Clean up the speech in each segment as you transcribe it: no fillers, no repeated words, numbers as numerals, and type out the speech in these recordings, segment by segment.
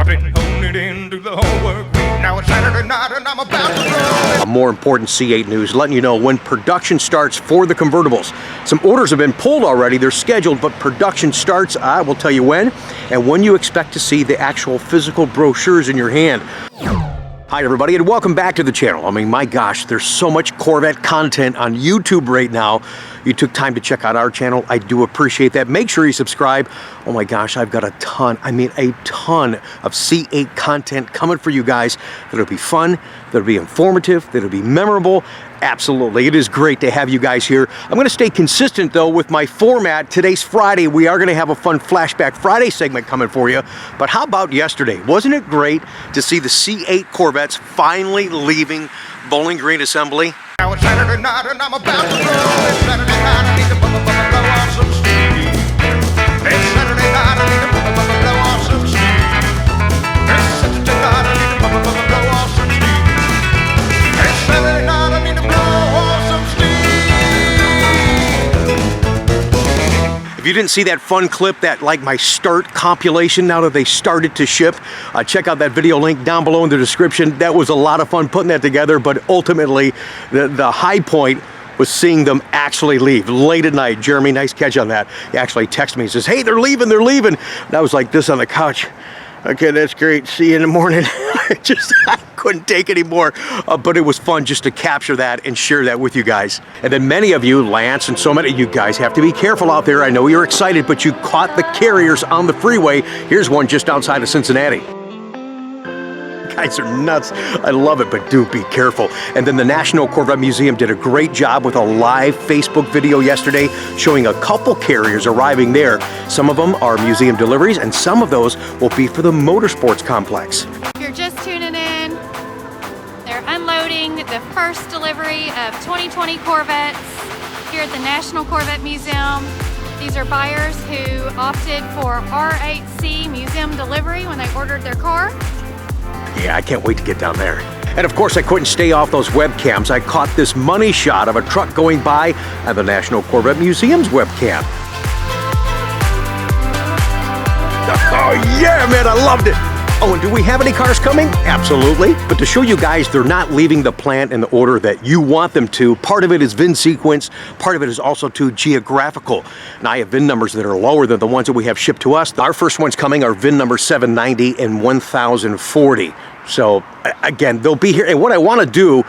been holding it in through the whole work week. Now it's Saturday night and I'm about to go. More important C8 news, letting you know when production starts for the convertibles. Some orders have been pulled already, they're scheduled, but production starts, I will tell you when, and when you expect to see the actual physical brochures in your hand. Hi everybody, and welcome back to the channel. I mean, my gosh, there's so much Corvette content on YouTube right now. You took time to check out our channel. I do appreciate that. Make sure you subscribe. Oh my gosh, I've got a ton, I mean a ton of C8 content coming for you guys that'll be fun, that'll be informative, that'll be memorable. Absolutely, it is great to have you guys here. I'm going to stay consistent though with my format. Today's Friday. We are going to have a fun Flashback Friday segment coming for you. But how about yesterday? Wasn't it great to see the C8 Corvettes finally leaving Bowling Green Assembly? Now it's Saturday night and I'm about to go. It's Saturday night, I need to blow off some steam. It's Saturday night, I need to blow off some steam. It's Saturday night, I need to blow off some steam. It's Saturday night, I need to blow off some steam. If you didn't see that fun clip, that like my start compilation now that they started to ship, check out that video link down below in the description. That was a lot of fun putting that together, but ultimately the high point was seeing them actually leave late at night. Jeremy, nice catch on that. He actually texted me and says, hey, they're leaving, they're leaving. And I was like this on the couch. Okay, that's great. See you in the morning. I couldn't take any more, but it was fun just to capture that and share that with you guys. And then many of you, Lance and so many of you guys, have to be careful out there. I know you're excited, but you caught the carriers on the freeway. Here's one just outside of Cincinnati. Guys are nuts. I love it, but do be careful. And then the National Corvette Museum did a great job with a live Facebook video yesterday showing a couple carriers arriving there. Some of them are museum deliveries, and some of those will be for the motorsports complex. If you're just tuning in, they're unloading the first delivery of 2020 Corvettes here at the National Corvette Museum. These are buyers who opted for R8C museum delivery when they ordered their car. Yeah, I can't wait to get down there. And of course, I couldn't stay off those webcams. I caught this money shot of a truck going by at the National Corvette Museum's webcam. Oh yeah, man, I loved it. Oh, and do we have any cars coming? Absolutely. But to show you guys they're not leaving the plant in the order that you want them to, part of it is VIN sequence, part of it is also too geographical. And I have VIN numbers that are lower than the ones that we have shipped to us. Our first ones coming are VIN number 790 and 1040. So again, they'll be here. And what I want to do,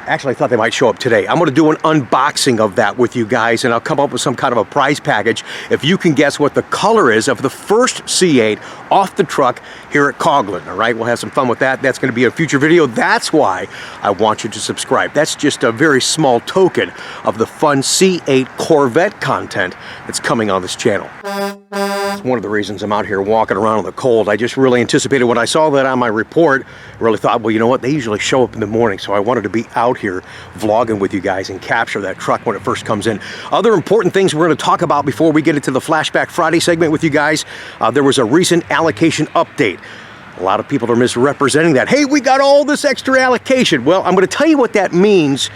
actually, I thought they might show up today. I'm going to do an unboxing of that with you guys, and I'll come up with some kind of a prize package if you can guess what the color is of the first C8 off the truck here at Coughlin. All right, we'll have some fun with that. That's going to be a future video. That's why I want you to subscribe. That's just a very small token of the fun C8 Corvette content that's coming on this channel. It's one of the reasons I'm out here walking around in the cold. I just really anticipated when I saw that on my report. I really thought, well, you know what? They usually show up in the morning, so I wanted to be out here vlogging with you guys and capture that truck when it first comes in. Other important things we're going to talk about before we get into the Flashback Friday segment with you guys. There was a recent allocation update. A lot of people are misrepresenting that. Hey, we got all this extra allocation. Well, I'm going to tell you what that means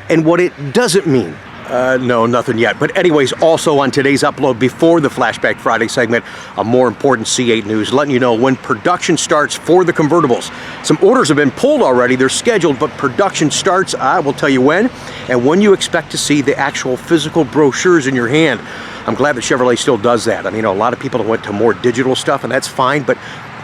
and what it doesn't mean. No, nothing yet. But anyways, also on today's upload before the Flashback Friday segment, a more important C8 news, letting you know when production starts for the convertibles. Some orders have been pulled already, they're scheduled, but production starts, I will tell you when, and when you expect to see the actual physical brochures in your hand. I'm glad that Chevrolet still does that. I mean, a lot of people went to more digital stuff, and that's fine, but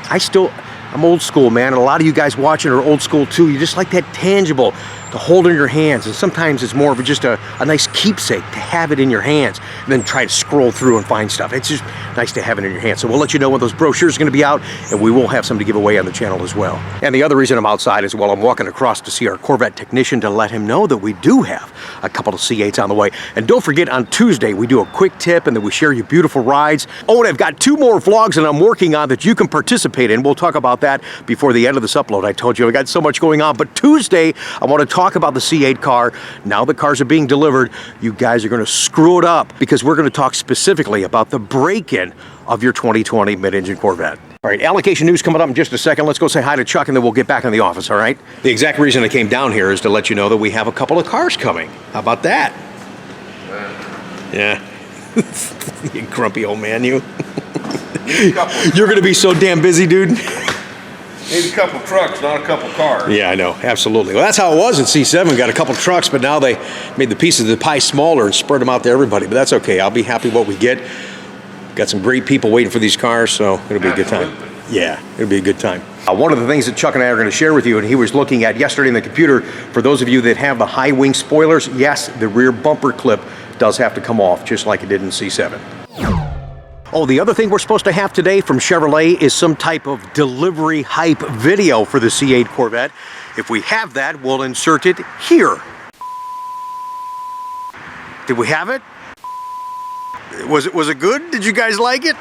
I'm old school, man, and a lot of you guys watching are old school too. You just like that tangible to hold in your hands, and sometimes it's more of just a nice keepsake to have it in your hands and then try to scroll through and find stuff. It's just nice to have it in your hands. So we'll let you know when those brochures are going to be out, and we will have some to give away on the channel as well. And the other reason I'm outside is, well, I'm walking across to see our Corvette technician to let him know that we do have a couple of C8s on the way. And don't forget, on Tuesday we do a quick tip and then we share you beautiful rides. Oh, and I've got 2 more vlogs that I'm working on that you can participate in. We'll talk about that before the end of this upload. I told you I got so much going on, but Tuesday I want to talk about the C8 car. Now the cars are being delivered, you guys are going to screw it up because we're going to talk specifically about the break-in of your 2020 mid-engine Corvette. All right, allocation news coming up in just a second. Let's go say hi to Chuck and then we'll get back in the office, all right? The exact reason I came down here is to let you know that we have a couple of cars coming. How about that? Yeah. You grumpy old man, you. You're going to be so damn busy, dude. Need a couple trucks, not a couple cars. Yeah, I know, absolutely. Well, that's how it was in C7. Got a couple trucks, but now they made the pieces of the pie smaller and spread them out to everybody. But that's okay. I'll be happy what we get. Got some great people waiting for these cars, so it'll be a good time. Yeah, it'll be a good time. One of the things that Chuck and I are going to share with you, and he was looking at yesterday in the computer, for those of you that have the high wing spoilers, yes, the rear bumper clip does have to come off, just like it did in C7. Oh, the other thing we're supposed to have today from Chevrolet is some type of delivery hype video for the C8 Corvette. If we have that, we'll insert it here. Did we have it? Was it good? Did you guys like it?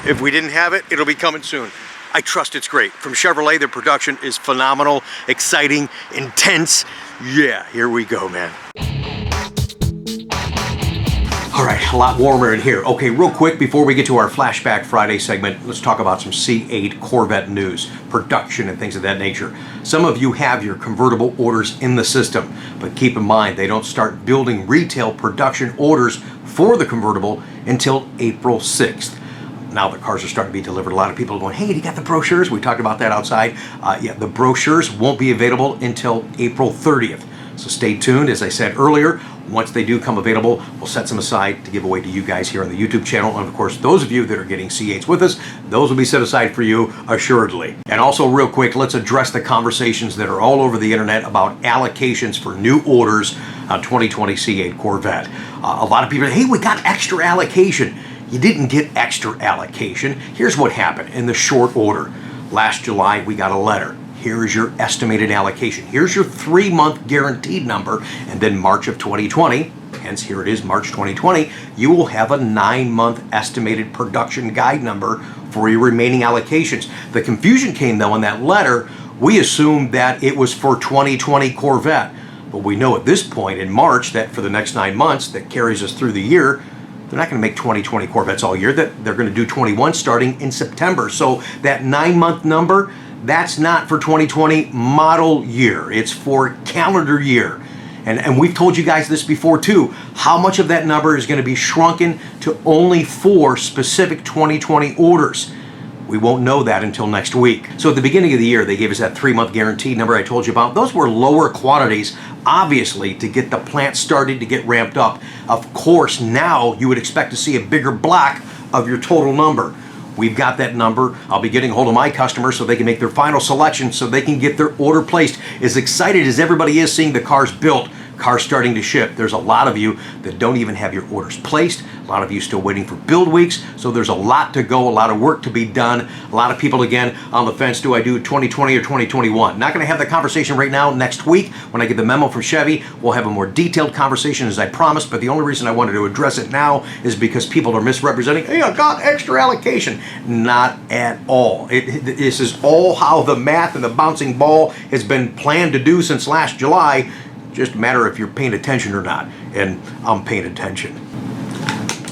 If we didn't have it, it'll be coming soon. I trust it's great. From Chevrolet, the production is phenomenal, exciting, intense. Yeah, here we go, man. All right, a lot warmer in here. Okay, real quick, before we get to our Flashback Friday segment, let's talk about some C8 Corvette news, production and things of that nature. Some of you have your convertible orders in the system, but keep in mind, they don't start building retail production orders for the convertible until April 6th. Now the cars are starting to be delivered. A lot of people are going, hey, you got the brochures? We talked about that outside. Yeah, the brochures won't be available until April 30th. So stay tuned. As I said earlier, once they do come available, we'll set some aside to give away to you guys here on the YouTube channel. And of course, those of you that are getting C8s with us, those will be set aside for you, assuredly. And also real quick, let's address the conversations that are all over the internet about allocations for new orders on 2020 C8 Corvette. A lot of people say, hey, we got extra allocation. You didn't get extra allocation. Here's what happened in the short order. Last July, we got a letter. Here is your estimated allocation. Here's your 3-month guaranteed number. And then March of 2020, hence here it is, March 2020, you will have a 9-month estimated production guide number for your remaining allocations. The confusion came though in that letter. We assumed that it was for 2020 Corvette. But we know at this point in March that for the next 9 months that carries us through the year, they're not going to make 2020 Corvettes all year. That they're going to do 21 starting in September. So that 9-month number, that's not for 2020 model year. It's for calendar year. And we've told you guys this before too. How much of that number is going to be shrunken to only 4 specific 2020 orders? We won't know that until next week. So at the beginning of the year, they gave us that 3-month guaranteed number I told you about. Those were lower quantities, obviously, to get the plant started, to get ramped up. Of course, now you would expect to see a bigger block of your total number. We've got that number. I'll be getting a hold of my customers so they can make their final selection, so they can get their order placed. As excited as everybody is seeing the cars built, cars starting to ship, there's a lot of you that don't even have your orders placed. A lot of you still waiting for build weeks. So there's a lot to go, a lot of work to be done. A lot of people, again, on the fence, do I do 2020 or 2021? Not gonna have that conversation right now. Next week, when I get the memo from Chevy, we'll have a more detailed conversation as I promised, but the only reason I wanted to address it now is because people are misrepresenting, hey, I got extra allocation. Not at all. This is all how the math and the bouncing ball has been planned to do since last July. Just a matter if you're paying attention or not, and I'm paying attention.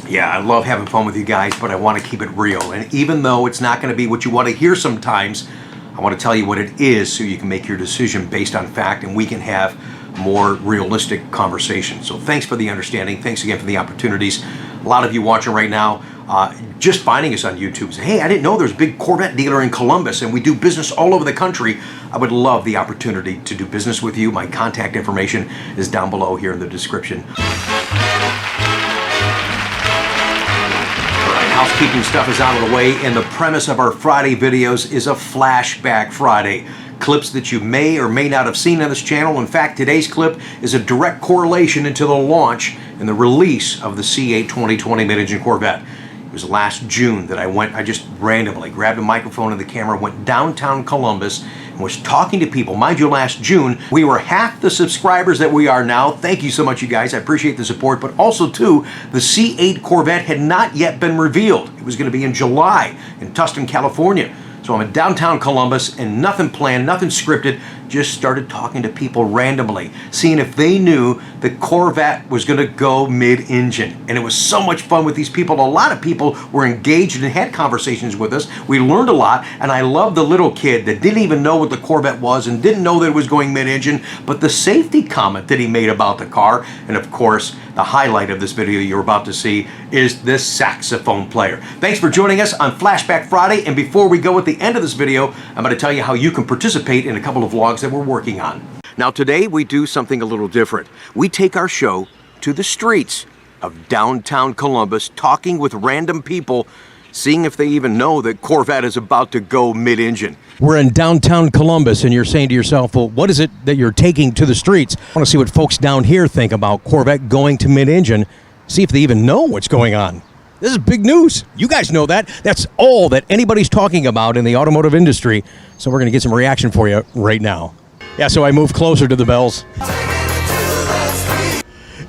Yeah, I love having fun with you guys, but I want to keep it real. And even though it's not going to be what you want to hear sometimes, I want to tell you what it is so you can make your decision based on fact, and we can have more realistic conversations. So thanks for the understanding. Thanks again for the opportunities. A lot of you watching right now, just finding us on YouTube, say, hey, I didn't know there's a big Corvette dealer in Columbus and we do business all over the country. I would love the opportunity to do business with you. My contact information is down below here in the description. Housekeeping stuff is out of the way, and the premise of our Friday videos is a Flashback Friday. Clips that you may or may not have seen on this channel. In fact, today's clip is a direct correlation into the launch and the release of the C8 2020 mid-engine Corvette. It was last June that I just randomly grabbed a microphone and the camera, went downtown Columbus, and was talking to people. Mind you, last June, we were half the subscribers that we are now. Thank you so much, you guys. I appreciate the support. But also, too, the C8 Corvette had not yet been revealed. It was going to be in July in Tustin, California. So I'm in downtown Columbus, and nothing planned, nothing scripted, just started talking to people randomly, seeing if they knew the Corvette was going to go mid-engine. And it was so much fun with these people. A lot of people were engaged and had conversations with us. We learned a lot, and I love the little kid that didn't even know what the Corvette was and didn't know that it was going mid-engine, but the safety comment that he made about the car, and of course, the highlight of this video you're about to see is this saxophone player. Thanks for joining us on Flashback Friday, and before we go at the end of this video, I'm going to tell you how you can participate in a couple of vlogs that we're working on. Now today we do something a little different. We take our show to the streets of downtown Columbus, talking with random people, seeing if they even know that Corvette is about to go mid-engine. We're in downtown Columbus, and you're saying to yourself, well, what is it that you're taking to the streets? I want to see what folks down here think about Corvette going to mid-engine, see if they even know what's going on. This is big news. You guys know that. That's all that anybody's talking about in the automotive industry, so we're going to get some reaction for you right now. Yeah, so I moved closer to the bells.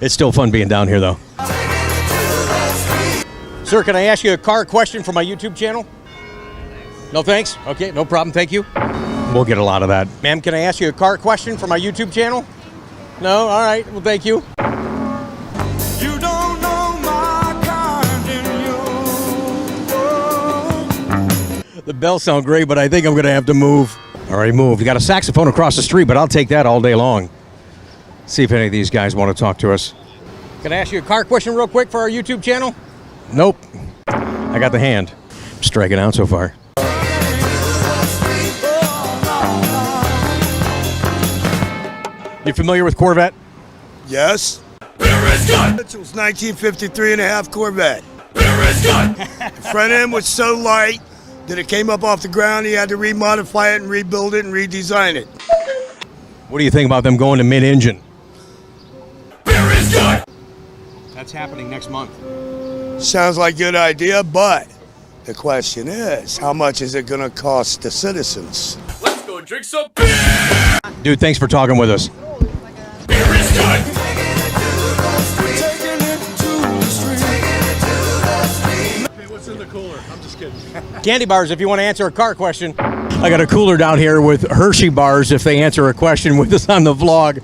It's still fun being down here, though. Sir, can I ask you a car question for my YouTube channel? No thanks? Okay, no problem, thank you. We'll get a lot of that. Ma'am, can I ask you a car question for my YouTube channel? No? All right, well, thank you. You don't know my kind in you. The bells sound great, but I think I'm going to have to move. All right, moved. You got a saxophone across the street, but I'll take that all day long. See if any of these guys want to talk to us. Can I ask you a car question real quick for our YouTube channel? Nope. I got the hand. I'm striking out so far. You familiar with Corvette? Yes. It was 1953 and a half Corvette. The front end was so light that it came up off the ground. He had to remodify it and rebuild it and redesign it. What do you think about them going to mid-engine? That's happening next month. Sounds like a good idea, but the question is, how much is it going to cost the citizens? Let's go drink some beer! Dude, thanks for talking with us. Beer is good! Hey, what's in the cooler? I'm just kidding. Candy bars if you want to answer a car question. I got a cooler down here with Hershey bars if they answer a question with us on the vlog.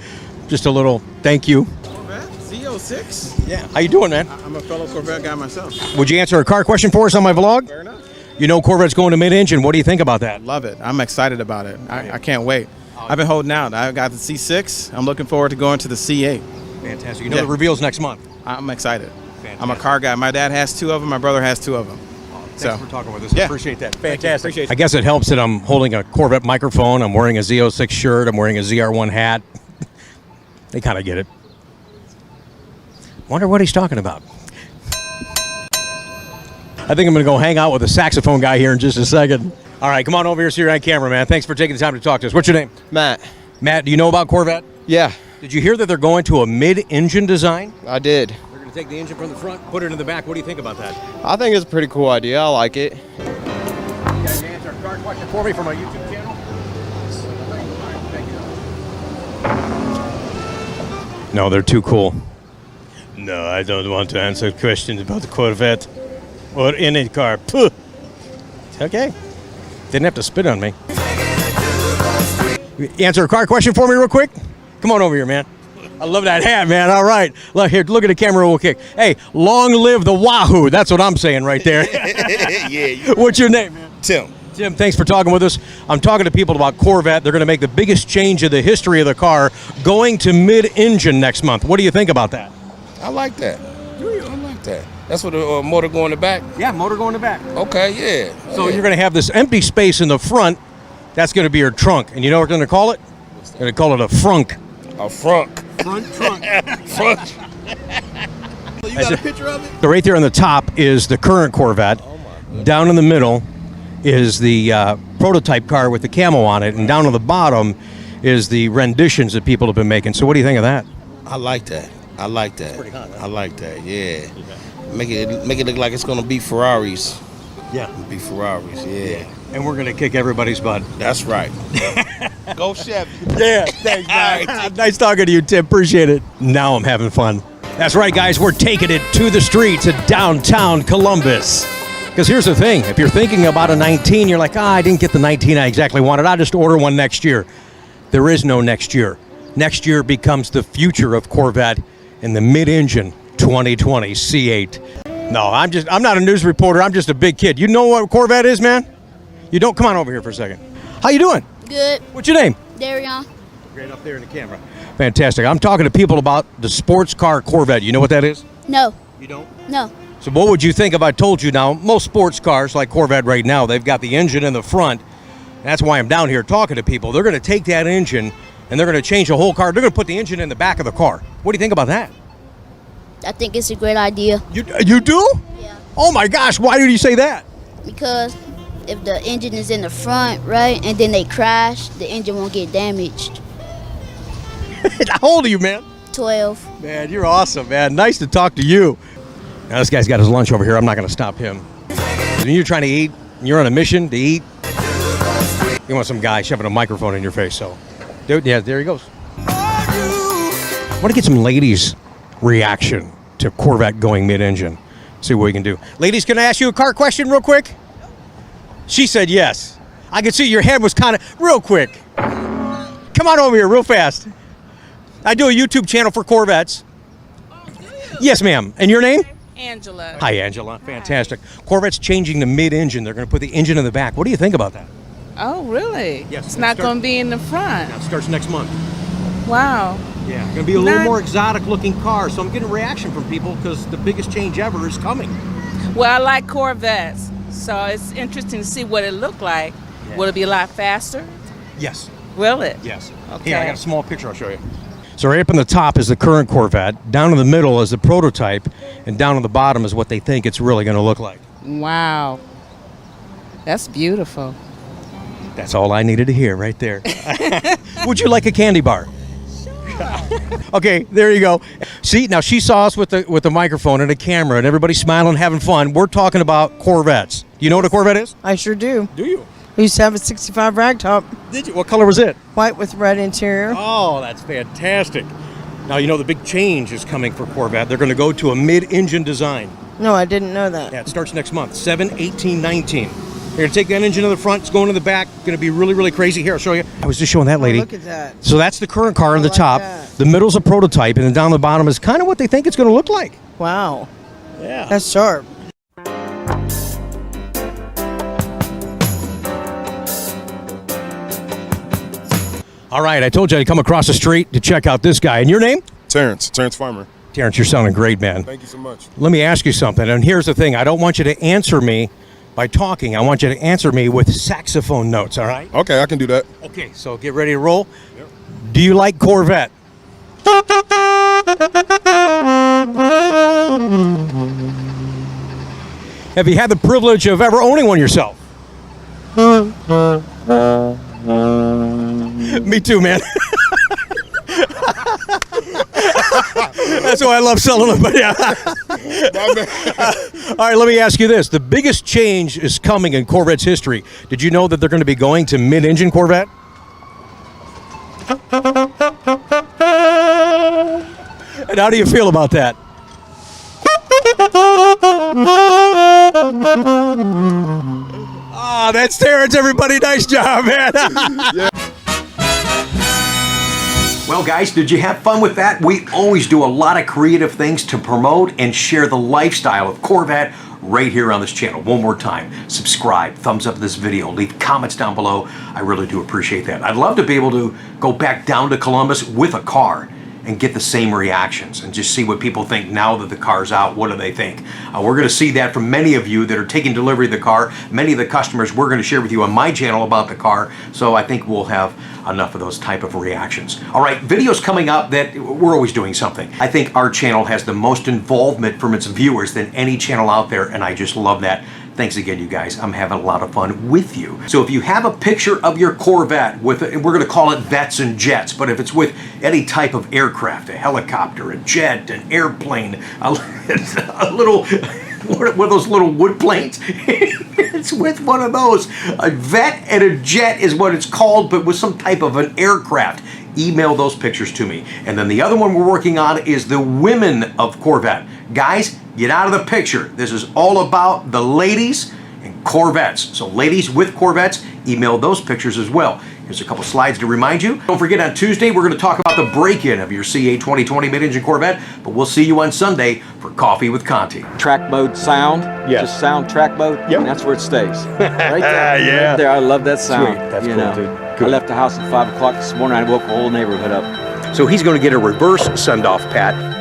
Just a little thank you. Corvette? Z06? Yeah. How you doing, man? I'm a fellow Corvette guy myself. Would you answer a car question for us on my vlog? Fair enough. You know Corvette's going to mid-engine. What do you think about that? Love it. I'm excited about it. I can't wait. I've been holding out. I got the C6. I'm looking forward to going to the C8. Fantastic. You know the reveal's next month. I'm excited. Fantastic. I'm a car guy. My dad has 2 of them. My brother has 2 of them. Thanks for talking with us. Yeah. Appreciate that. Fantastic. Appreciate you. I guess it helps that I'm holding a Corvette microphone. I'm wearing a Z06 shirt. I'm wearing a ZR1 hat. They kind of get it. Wonder what he's talking about. I think I'm going to go hang out with the saxophone guy here in just a second. All right, come on over here so you're on camera, man. Thanks for taking the time to talk to us. What's your name? Matt. Matt, do you know about Corvette? Yeah, Did you hear that they're going to a mid-engine design? I did. They're going to take the engine from the front, put it in the back. What do you think about that? I think it's a pretty cool idea. I like it. You guys answer a car question for me from my YouTube channel? No, they're too cool. No, I don't want to answer questions about the Corvette or any car. Puh. Okay. Didn't have to spit on me. Answer a car question for me real quick? Come on over here, man. I love that hat, man. All right. Look here, look at the camera real quick. Hey, long live the Wahoo. That's what I'm saying right there. Yeah. What's your name, man? Tim. Tim, thanks for talking with us. I'm talking to people about Corvette. They're going to make the biggest change in the history of the car, going to mid-engine next month. What do you think about that? I like that. I like that. That's what the motor go in the back? Yeah, motor going in the back. Okay, yeah. So you're going to have this empty space in the front. That's going to be your trunk. And you know what we're going to call it? We're going to call it a frunk. A frunk. Front trunk. Frunk. You got a picture of it? So right there on the top is the current Corvette. Down in the middle is the prototype car with the camo on it. And down on the bottom is the renditions that people have been making. So what do you think of that? I like that. I like that. pretty hot, right? I like that, yeah. Make it look like it's gonna be Ferraris. Yeah. Be Ferraris, yeah. And we're going to kick everybody's butt. That's right. Go Chevy. Yeah, thanks, man. Nice talking to you, Tim. Appreciate it. Now I'm having fun. That's right, guys. We're taking it to the streets of downtown Columbus. Because here's the thing. If you're thinking about a 19, you're like, I didn't get the 19 I exactly wanted. I'll just order one next year. there is no next year. Next year becomes the future of Corvette in the mid-engine 2020 C8. No, I'm not a news reporter. I'm just a big kid. You know what a Corvette is, man? You don't? Come on over here for a second. How you doing? Good. What's your name? Darion. Right up there in the camera. Fantastic. I'm talking to people about the sports car Corvette. You know what that is? No. You don't? No. So what would you think if I told you now, most sports cars like Corvette right now, they've got the engine in the front. That's why I'm down here talking to people. They're going to take that engine and they're going to change the whole car. They're going to put the engine in the back of the car. What do you think about that? I think it's a great idea. You do? Yeah. Oh my gosh, why did you say that? Because if the engine is in the front, right, and then they crash, the engine won't get damaged. How old are you, man? 12. Man, you're awesome, man. Nice to talk to you. Now, this guy's got his lunch over here. I'm not going to stop him. When you're trying to eat, you're on a mission to eat, you want some guy shoving a microphone in your face, so. Dude, yeah, there he goes. I want to get some ladies' reaction to Corvette going mid-engine. See what we can do. Ladies, can I ask you a car question real quick? She said yes. I could see your head was kind of real quick. Come on over here real fast. I do a YouTube channel for Corvettes. Oh, do you? Yes, ma'am. And your name? Angela. Hi, Angela. Fantastic. Corvette's changing the mid-engine. They're going to put the engine in the back. What do you think about that? Oh, really? Yes. It's not going to be in the front. That starts next month. Wow. Yeah, going to be a little more exotic-looking car. So I'm getting a reaction from people because the biggest change ever is coming. Well, I like Corvettes, so it's interesting to see what it look like. Yeah. Will it be a lot faster? Yes. Will it? Yes. Okay. Here, I got a small picture I'll show you. So right up in the top is the current Corvette, down in the middle is the prototype, and down on the bottom is what they think it's really going to look like. Wow. That's beautiful. That's all I needed to hear right there. Would you like a candy bar? Okay, there you go. See, now she saw us with the microphone and a camera and everybody smiling, having fun. We're talking about Corvettes. Do you know what a Corvette is? I sure do. Do you? I used to have a 65 ragtop. Did you? What color was it? White with red interior. Oh, that's fantastic. Now, you know the big change is coming for Corvette. They're going to go to a mid-engine design. No, I didn't know that. Yeah, it starts next month, 7/18/19. They're going to take that engine in the front. It's going in the back. Going to be really, really crazy. Here, I'll show you. I was just showing that lady. Oh, look at that. So that's the current car on the like top. that. The middle's a prototype, and then down the bottom is kind of what they think it's going to look like. Wow. Yeah. That's sharp. All right, I told you I'd come across the street to check out this guy. And your name? Terrence Farmer. Terrence, you're sounding great, man. Thank you so much. Let me ask you something, and here's the thing. I don't want you to answer me by talking. I want you to answer me with saxophone notes, all right? Okay, I can do that. Okay, so get ready to roll. Yep. Do you like Corvette? Have you had the privilege of ever owning one yourself? Me too, man. That's why I love selling them. But yeah. All right, let me ask you this. The biggest change is coming in Corvette's history. Did you know that they're going to be going to mid-engine Corvette? And how do you feel about that? Ah, that's Terrence, everybody. Nice job, man. Well, guys, did you have fun with that? We always do a lot of creative things to promote and share the lifestyle of Corvette right here on this channel. One more time, subscribe, thumbs up this video, leave comments down below. I really do appreciate that. I'd love to be able to go back down to Columbus with a car and get the same reactions and just see what people think now that the car's out. What do they think? We're going to see that from many of you that are taking delivery of the car. Many of the customers we're going to share with you on my channel about the car, so I think we'll have enough of those type of reactions. All right, videos coming up that we're always doing something. I think our channel has the most involvement from its viewers than any channel out there, and I just love that. Thanks again, you guys. I'm having a lot of fun with you. So if you have a picture of your Corvette with, we're going to call it Vets and Jets, but if it's with any type of aircraft, a helicopter, a jet, an airplane, a little, one of those little wood planes, it's with one of those. A Vet and a Jet is what it's called, but with some type of an aircraft. Email those pictures to me. And then the other one we're working on is the women of Corvette. Guys, get out of the picture. This is all about the ladies, and Corvettes. So ladies with Corvettes, email those pictures as well. Here's a couple slides to remind you. Don't forget, on Tuesday, we're going to talk about the break-in of your C8 2020 mid-engine Corvette, but we'll see you on Sunday for Coffee with Conti. Track mode sound, just sound track mode, and that's where it stays. Right there, right there. I love that sound. Sweet. That's cool, dude. Cool. I left the house at 5 o'clock this morning. I woke the whole neighborhood up. So he's going to get a reverse send-off, Pat.